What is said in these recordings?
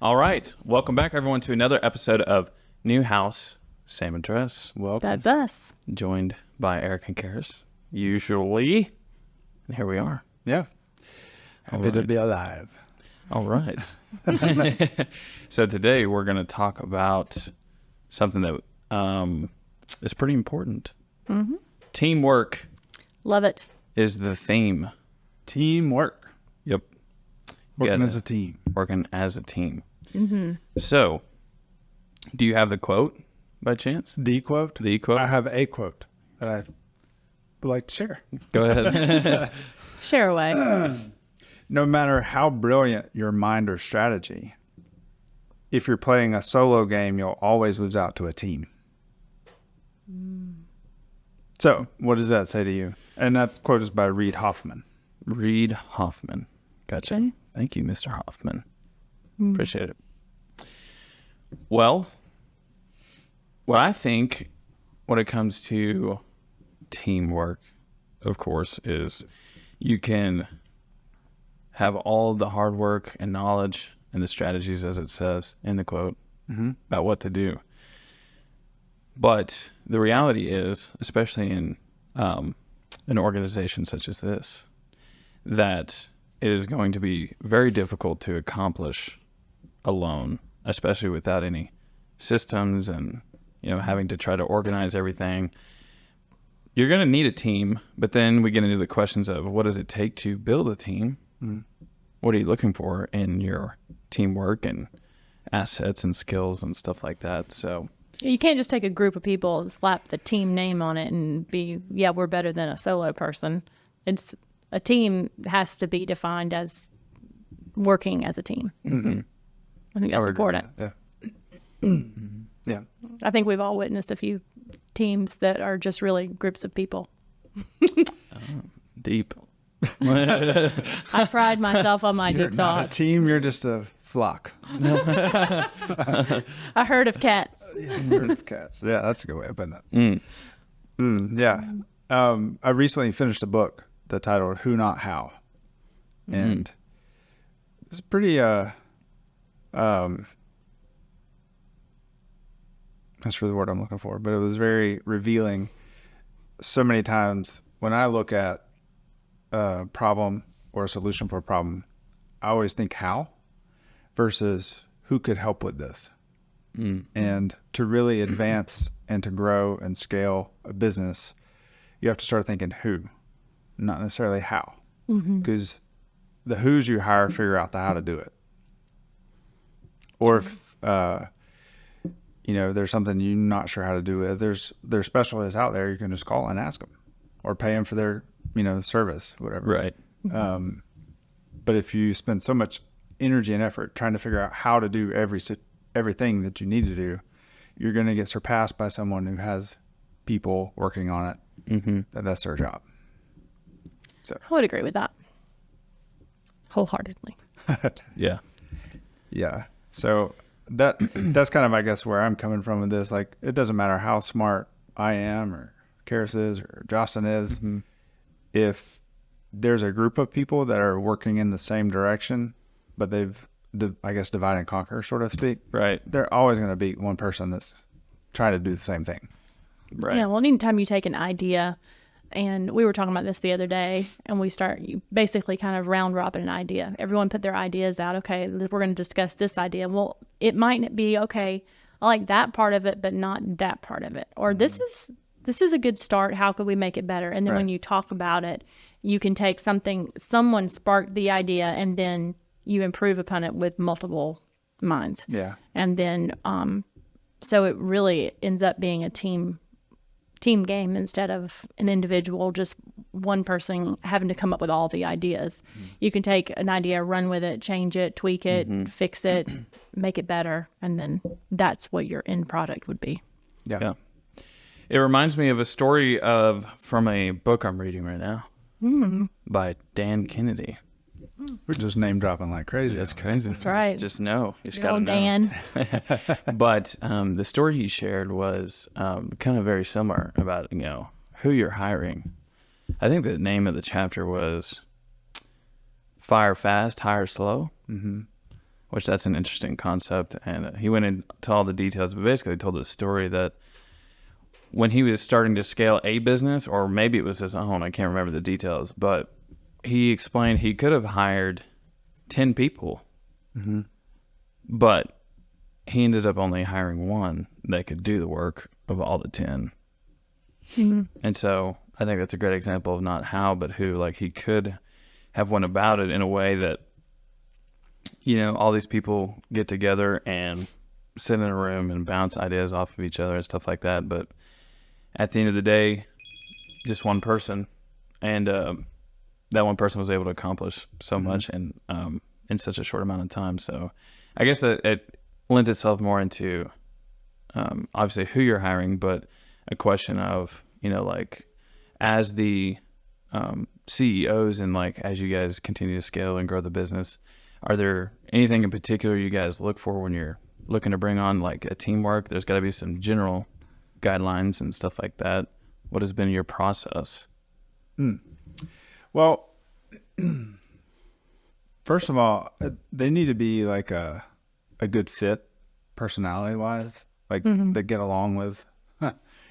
All right. Welcome back, everyone, to another episode of New House, Same Address. Welcome. That's us. Joined by Eric and Karis, usually. And here we are. Yeah. Happy to be alive. All right. So today we're going to talk about something that is pretty important. Mm-hmm. Teamwork Love it. is the theme. Teamwork. Yep. Working Get as it. a team. Working as a team. Mm-hmm. So, do you have the quote by chance? The quote? The quote? I have a quote that I would like to share. Go ahead. Share away. No matter how brilliant your mind or strategy, if you're playing a solo game, you'll always lose out to a team. So, what does that say to you? And that quote is by Reid Hoffman. Reid Hoffman. Gotcha. Okay. Thank you, Mr. Hoffman. Appreciate it. Well, what I think when it comes to teamwork, of course, is you can have all of the hard work and knowledge and the strategies, as it says in the quote, about what to do. But the reality is, especially in an organization such as this, that it is going to be very difficult to accomplish alone, especially without any systems and, having to try to organize everything. You're going to need a team, but then we get into the questions of what does it take to build a team? What are you looking for in your teamwork and assets and skills and stuff like that? So You can't just take a group of people and slap the team name on it and be, we're better than a solo person. It's a team has to be defined as working as a team. mm-hmm. I think that's important. Yeah. Yeah. I think we've all witnessed a few teams that are just really groups of people. Deep. I pride myself on my You're deep not a thoughts. team, you're just a flock. A herd of cats. Herd of cats. Yeah, that's a good way of putting it. Yeah. I recently finished a book, the title Who Not How. And it's pretty that's really the word I'm looking for, but it was very revealing. So many times when I look at a problem or a solution for a problem, I always think how versus who could help with this. And to really advance and to grow and scale a business, you have to start thinking who, not necessarily how. Because the who's you hire figure out the how to do it. Or if there's something you're not sure how to do with, there's specialists out there you can just call and ask them, or pay them for their service, whatever. Right. But if you spend so much energy and effort trying to figure out how to do everything that you need to do, you're going to get surpassed by someone who has people working on it. That's their job. So I would agree with that. Wholeheartedly. Yeah. yeah. So that's kind of, I guess, where I'm coming from with this. Like, it doesn't matter how smart I am or Karis is or Justin is. If there's a group of people that are working in the same direction, but they've, I guess, divide and conquer, sort of speak. Right. They're always going to beat one person that's trying to do the same thing. Right. Yeah, well, anytime you take an idea, and we were talking about this the other day, and you basically kind of round robin an idea. Everyone put their ideas out. Okay, we're going to discuss this idea. Well, it might be, okay, I like that part of it, but not that part of it. Or this is a good start. How could we make it better? And then when you talk about it, you can take someone sparked the idea, and then you improve upon it with multiple minds. Yeah. And then, so it really ends up being a team game instead of an individual, just one person having to come up with all the ideas. You can take an idea, run with it, change it, tweak it, fix it, make it better. And then that's what your end product would be. Yeah. It reminds me of a story from a book I'm reading right now by Dan Kennedy. We're just name dropping like crazy. That's crazy. That's right. Just know. You just Good gotta old know. Dan. But the story he shared was kind of very similar about, who you're hiring. I think the name of the chapter was Fire Fast, Hire Slow. which that's an interesting concept. And he went into all the details, but basically told this story that when he was starting to scale a business, or maybe it was his own, I can't remember the details, but he explained he could have hired 10 people, but he ended up only hiring one that could do the work of all the 10. And so I think that's a great example of not how, but who. Like, he could have went about it in a way that, you know, all these people get together and sit in a room and bounce ideas off of each other and stuff like that. But at the end of the day, just one person, and that one person was able to accomplish so much and in such a short amount of time. So I guess that it lends itself more into obviously who you're hiring, but a question of, you know, like, as the CEOs and like as you guys continue to scale and grow the business, are there anything in particular you guys look for when you're looking to bring on like a teamwork? There's got to be some general guidelines and stuff like that. What has been your process? Well, first of all, they need to be like a good fit personality wise, like they get along with,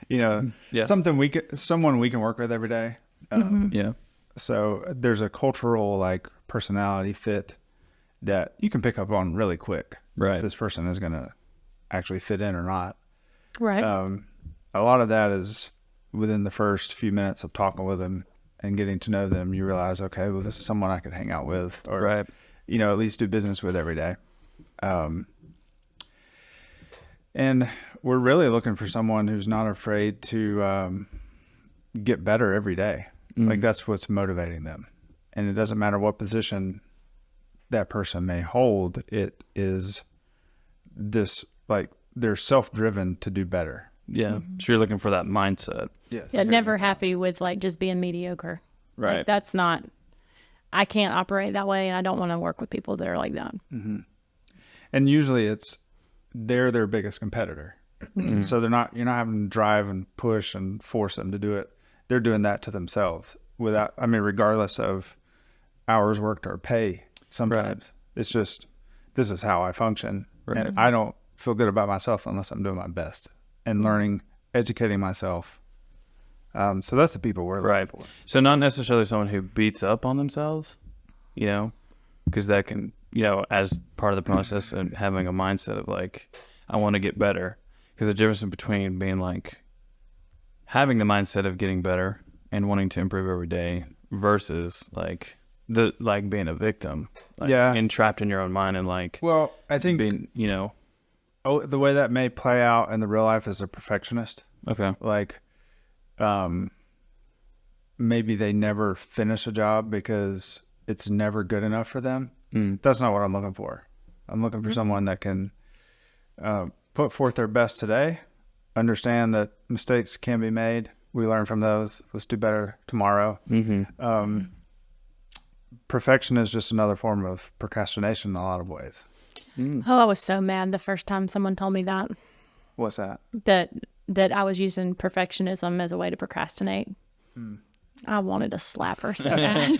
you know, someone we can work with every day. So there's a cultural like personality fit that you can pick up on really quick. Right. If this person is going to actually fit in or not. Right. A lot of that is within the first few minutes of talking with them and getting to know them. You realize, okay, well, this is someone I could hang out with, or, you know, at least do business with every day. And we're really looking for someone who's not afraid to get better every day. Like, that's what's motivating them. And it doesn't matter what position that person may hold. It is this, like, they're self-driven to do better. Yeah. So you're looking for that mindset. Yes. Yeah, never happy with like just being mediocre. Right. Like, that's not, I can't operate that way, and I don't want to work with people that are like that. And usually they're their biggest competitor. So you're not having to drive and push and force them to do it. They're doing that to themselves regardless of hours worked or pay. Sometimes it's just, this is how I function. Right. And I don't feel good about myself unless I'm doing my best and learning, educating myself. So that's the people we're looking for. So not necessarily someone who beats up on themselves, you know, because that can, you know, as part of the process and having a mindset of like, I want to get better. Because the difference between being like, having the mindset of getting better and wanting to improve every day versus like being a victim, like, and trapped in your own mind and like, well, I think being, you know, the way that may play out in the real life is a perfectionist. okay, Like, maybe they never finish a job because it's never good enough for them. That's not what I'm looking for. I'm looking for someone that can put forth their best today, understand that mistakes can be made. We learn from those. Let's do better tomorrow. Perfection is just another form of procrastination in a lot of ways. Oh, I was so mad the first time someone told me that. What's that? That I was using perfectionism as a way to procrastinate. I wanted to slap her so bad.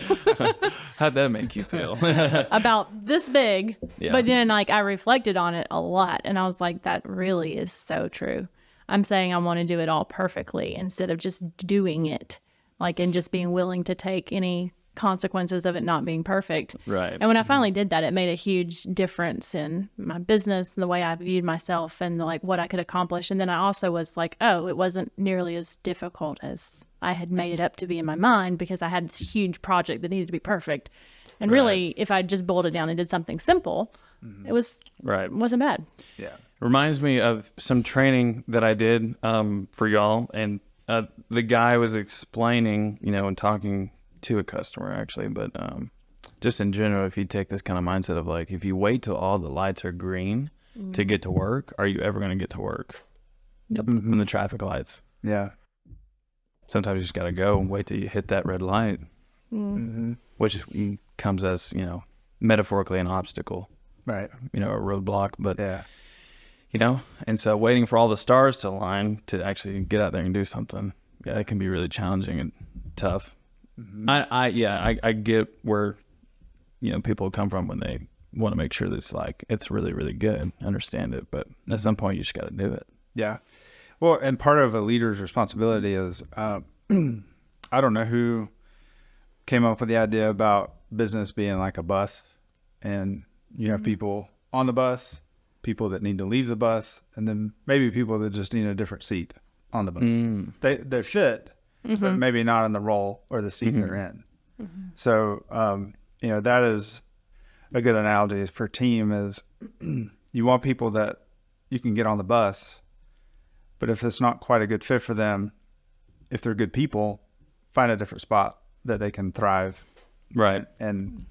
how'd that make you feel? About this big. Yeah. But then like I reflected on it a lot, and I was like, that really is so true. I'm saying I want to do it all perfectly instead of just doing it, like, and just being willing to take any consequences of it not being perfect. Right. And when I finally did that, it made a huge difference in my business and the way I viewed myself and like what I could accomplish. And then I also was like, oh, it wasn't nearly as difficult as I had made it up to be in my mind, because I had this huge project that needed to be perfect. And really, if I just boiled it down and did something simple, it wasn't bad. Yeah. Reminds me of some training that I did for y'all, and the guy was explaining, you know, and talking to a customer actually, but just in general, if you take this kind of mindset of like, if you wait till all the lights are green to get to work, are you ever going to get to work? From the traffic lights? Yeah. Sometimes you just got to go and wait till you hit that red light, which comes as, you know, metaphorically an obstacle, Right. you know, a roadblock, but Yeah. you know, and so waiting for all the stars to align to actually get out there and do something, yeah, it can be really challenging and tough. I get where, you know, people come from when want to make sure that it's really, really good, understand it. But at some point, you just got to do it. Yeah. Well, and part of a leader's responsibility is, I don't know who came up with the idea about business being like a bus, and you have people on the bus, people that need to leave the bus, and then maybe people that just need a different seat on the bus. They fit, but maybe not in the role or the seat they're in. So, that is a good analogy for team is you want people that you can get on the bus, but if it's not quite a good fit for them, if they're good people, find a different spot that they can thrive Right. and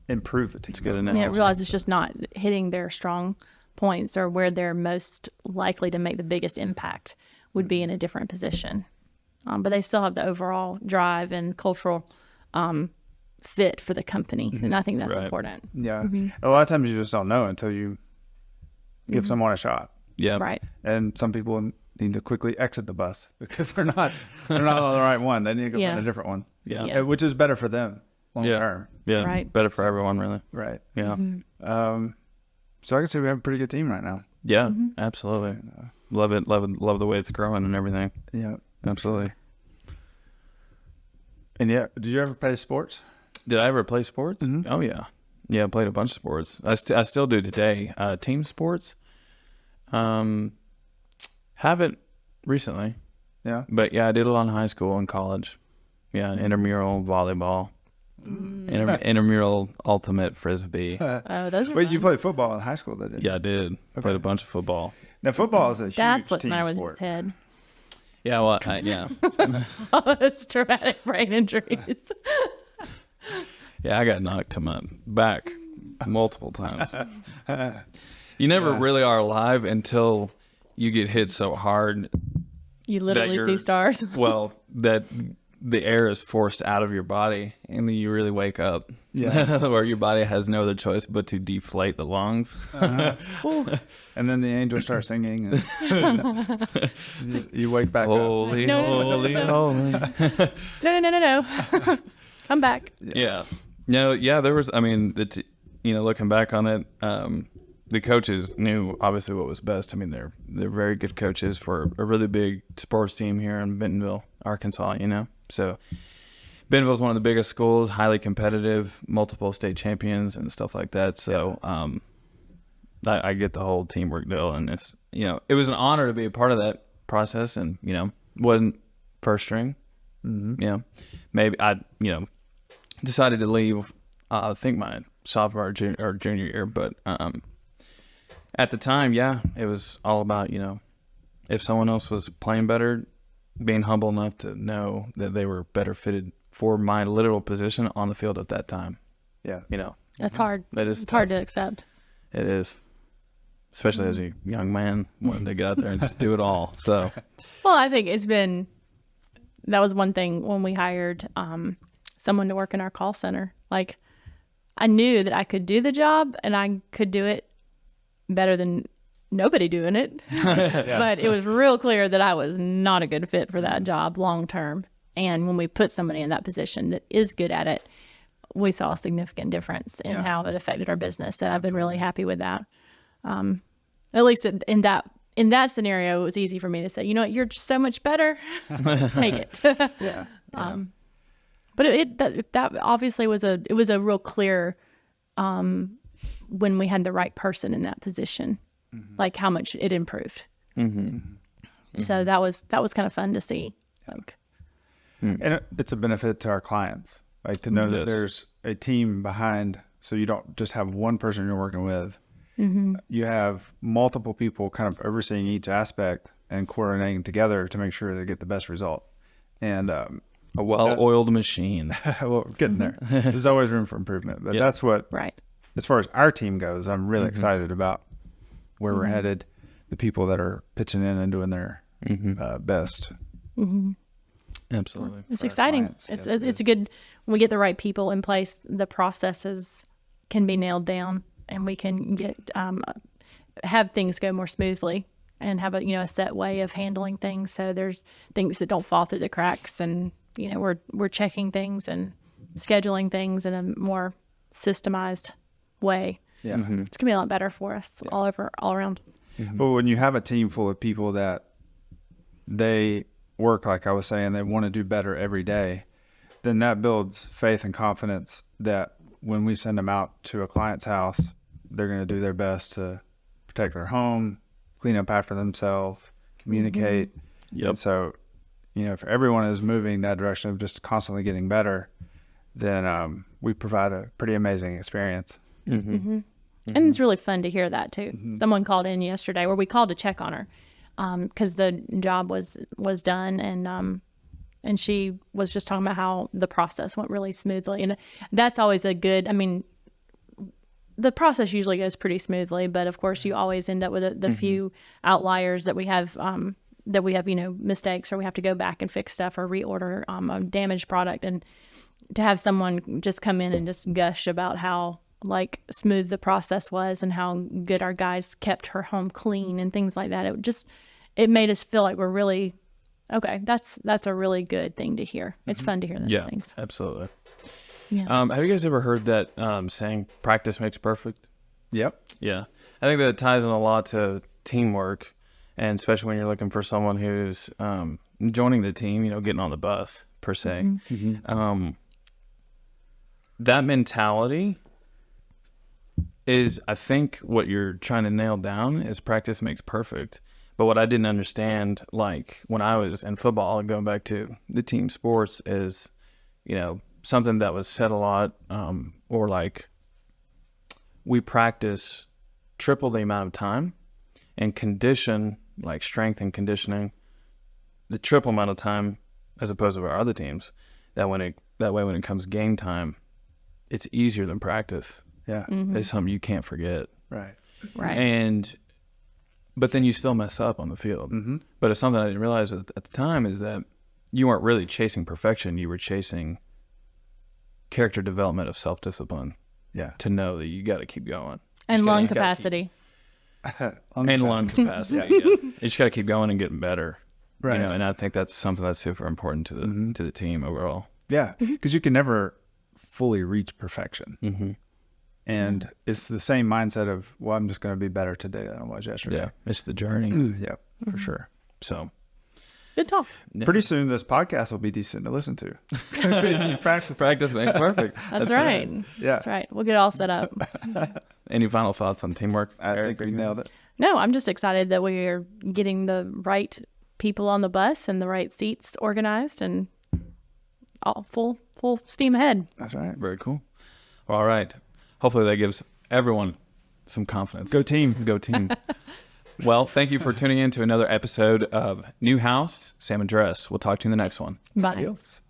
improve the team. It's good analogy. Yeah, realize it's just not hitting their strong points or where they're most likely to make the biggest impact would be in a different position. But they still have the overall drive and cultural fit for the company. And I think that's Right. important. Yeah. A lot of times you just don't know until you give someone a shot. Yeah. Right. And some people need to quickly exit the bus because they're not on the right one. They need to go Yeah. find a different one. Yeah. Yeah. Which is better for them long Yeah. term. Yeah. Right. Better for everyone, really. Right. Yeah. So I can say we have a pretty good team right now. Yeah. Absolutely. Love it. Love the way it's growing and everything. Yeah. Absolutely. And yeah, did you ever play sports? Did I ever play sports? Oh yeah, yeah. I played a bunch of sports. I still do today. Team sports. Haven't recently, Yeah. but yeah, I did a lot in high school and college. Yeah, intramural volleyball, intramural ultimate frisbee. Oh, those are Wait, fun. you played football in high school, though, didn't you? Yeah, I did. Played a bunch of football. Now, football is a huge That's what's the team matter with sport. his head. Yeah, well, yeah, Oh, it's traumatic brain injuries. yeah. I got knocked to my back multiple times. You never really are alive until you get hit so hard. You literally you're- see stars. Well, that the air is forced out of your body, and then you really wake up. Yeah. Where your body has no other choice but to deflate the lungs. And then the angels start singing. And you wake back up. Holy, No, no, no, holy, no, holy. No. Come back. Yeah. No, yeah, there was, I mean, looking back on it, the coaches knew obviously what was best. I mean, they're very good coaches for a really big sports team here in Bentonville, Arkansas, So Bentonville's one of the biggest schools, highly competitive, multiple state champions and stuff like that. So I get the whole teamwork deal, and it's, it was an honor to be a part of that process, and, wasn't first string. Maybe I, decided to leave, I think my sophomore or junior year, but at the time, yeah, it was all about, if someone else was playing better, being humble enough to know that they were better fitted for my literal position on the field at that time. Yeah. That's hard. That is It's hard to accept. It is, especially as a young man wanting to get out there and just do it all. So, Well, I think that was one thing when we hired someone to work in our call center. Like, I knew that I could do the job and I could do it better than nobody doing it. But it was real clear that I was not a good fit for that job long term. And when we put somebody in that position that is good at it, we saw a significant difference in how it affected our business. And I've been really happy with that. At least in that scenario, it was easy for me to say, you know what, you're just so much better. Take it. Yeah. But that obviously was a real clear when we had the right person in that position, like how much it improved. So that was kind of fun to see. Like, And it's a benefit to our clients, like to know that Yes. there's a team behind, so you don't just have one person you're working with. You have multiple people kind of overseeing each aspect and coordinating together to make sure they get the best result. And a well-oiled machine. well, we're getting there. There's always room for improvement, but Yep. that's what, right. as far as our team goes, I'm really excited about where we're headed, the people that are pitching in and doing their best. Absolutely. It's for our exciting. clients. It's Yes, it it's a good when we get the right people in place. The processes can be nailed down, and we can get have things go more smoothly and have a set way of handling things. So there's things that don't fall through the cracks, and we're checking things and scheduling things in a more systemized way. Yeah. It's gonna be a lot better for us all around. But when you have a team full of people that they work, like I was saying, they want to do better every day, then that builds faith and confidence that when we send them out to a client's house, they're going to do their best to protect their home, clean up after themselves, communicate. Yep. And so, if everyone is moving that direction of just constantly getting better, then we provide a pretty amazing experience. And it's really fun to hear that too. Someone called in yesterday, or we called to check on her because the job was done, and she was just talking about how the process went really smoothly, and that's always a good. I mean, the process usually goes pretty smoothly, but of course, you always end up with the few outliers that we have. Mistakes, or we have to go back and fix stuff or reorder a damaged product, and to have someone just come in and just gush about how like smooth the process was and how good our guys kept her home clean and things like that. It made us feel like we're really, okay, that's a really good thing to hear. It's fun to hear those things. Absolutely. Yeah. Have you guys ever heard that saying, practice makes perfect? Yep. Yeah. I think that ties in a lot to teamwork, and especially when you're looking for someone who's joining the team, getting on the bus, per se. That mentality is, I think, what you're trying to nail down is practice makes perfect. But what I didn't understand, like when I was in football, going back to the team sports, is, something that was said a lot, or like we practice triple the amount of time and condition, like strength and conditioning, the triple amount of time as opposed to our other teams. That way when it comes game time, it's easier than practice. Yeah. It's something you can't forget. Right. Right. But then you still mess up on the field. But it's something I didn't realize at the time is that you weren't really chasing perfection. You were chasing character development of self-discipline. Yeah. To know that you got to keep going. And You lung gotta keep- capacity. And lung capacity. Yeah. You just got to keep going and getting better. Right. And I think that's something that's super important to the team overall. Yeah. Because you can never fully reach perfection. And it's the same mindset of, well, I'm just going to be better today than I was yesterday. Yeah. It's the journey. Yeah, for sure. So Good talk. Pretty soon this podcast will be decent to listen to. practice makes perfect. That's right. Yeah. That's right. We'll get it all set up. Any final thoughts on teamwork? I Eric? think we nailed it. No, I'm just excited that we are getting the right people on the bus and the right seats organized and all full steam ahead. That's right. Very cool. All right. Hopefully that gives everyone some confidence. Go team. Go team. Well, thank you for tuning in to another episode of New House, Sam and Dress. We'll talk to you in the next one. Bye. Adios.